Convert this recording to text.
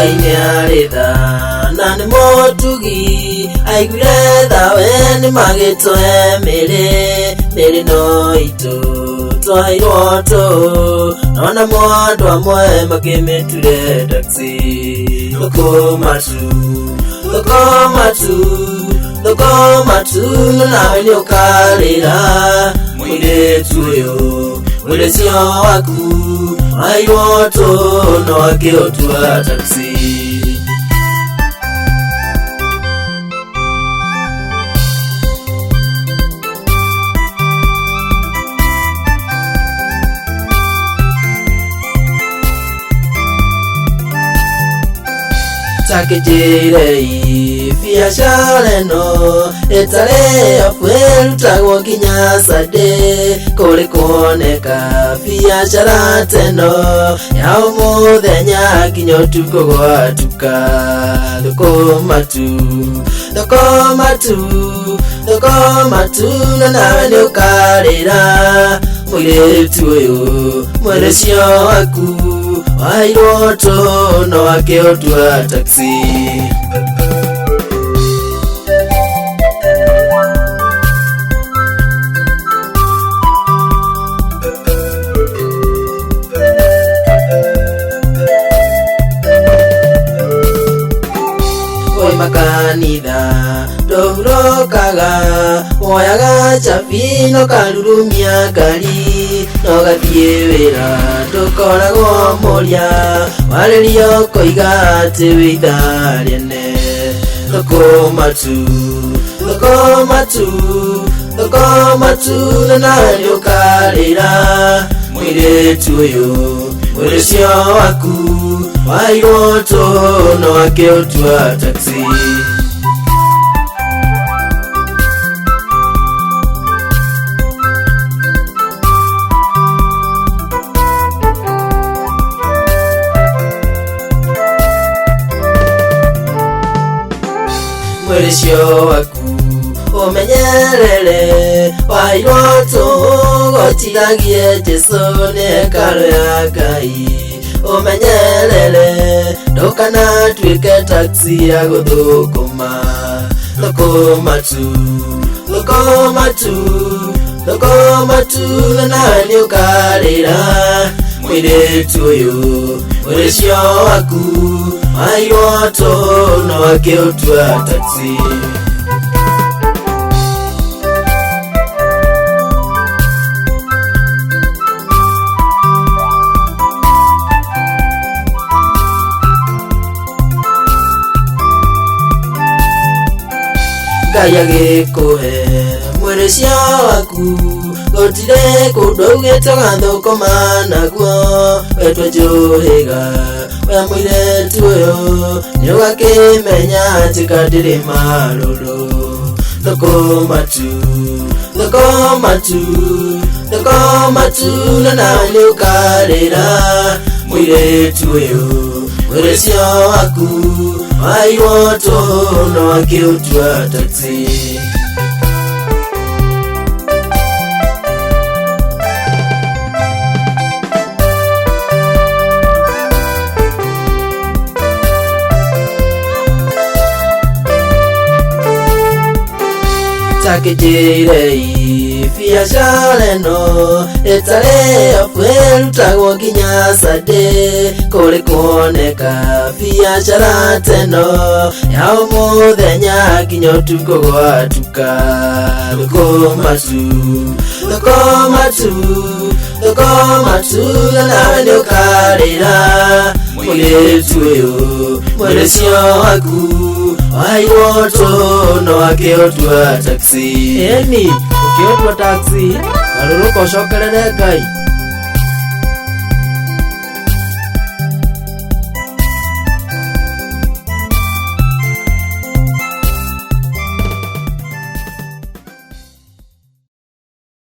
Ngai nĩaritha na nĩ mũtugi aiguire thawe nĩ magĩtũhe mĩrĩ no itũ twairwo tũ nona mũndũ amwe makĩmĩture taxi thũkũma tu nawe nĩũkarĩra mũirĩtu ũyũ mũirĩcio waku wairwo tũ no akĩũtua taxi. Takijirei biashara ĩno ĩtarĩ yabu ĩrutagwo nginya Sunday kũrĩ kuoneka biashara teno ya mũthenya nginya ũtukũ gwatuka. Thũkũma tu na nawe nĩũkarĩra mũirĩtu ũyũ mũirĩcio waku wairwo tũ no akĩũtua taxi. Oi makanitha ndũhurũkaga woyaga chabi no karurumia ngari no gathiĩ wĩra ndũkoragwo mũria warĩrio koiga atĩ wĩ ithaa rĩene. Thũkũma tu na nawe nĩũkarĩra mũirĩtu ũyũ mũirĩcio waku wairwo tũ no akĩũtua taxi. Mũirĩcio waku ũmenyerere wairwo tũ gũtiragie Jesũ nĩ hekarũ ya Ngai. Ũmenyerere ndũkanatuĩke taxi ya gũthũkũma. Thũkũma tu na nawe nĩũkarĩra mũirĩtu ũyũ mũirĩcio waku wairwo tũ no akĩũtua taxi. Ngai agĩkũhe mũirĩcio waku gũtirĩ kũndũ ũgĩte gathũkũma naguo wetwo njũhĩga we mũirĩtu ũyũ nĩũgakĩmenya atĩ ndirĩ marũrũ. Thũkũma tu na nawe nĩũkarĩra mũirĩtu ũyũ mũirĩcio waku wairwo tũ no akĩũtua taxi. Takijirei biashara ĩno ĩtarĩ yabu ĩrutagwo nginya Sunday kũrĩ kuoneka biashara teno ya mũthenya nginya ũtukũ gwatuka. Thũkũma tu na nawe nĩũkarĩra mũirĩtu ũyũ mũirĩcio waku wairwo tũ no akĩũtua taxi. Ĩni ũkĩũtua taxi garũrũka ũcokerere Ngai.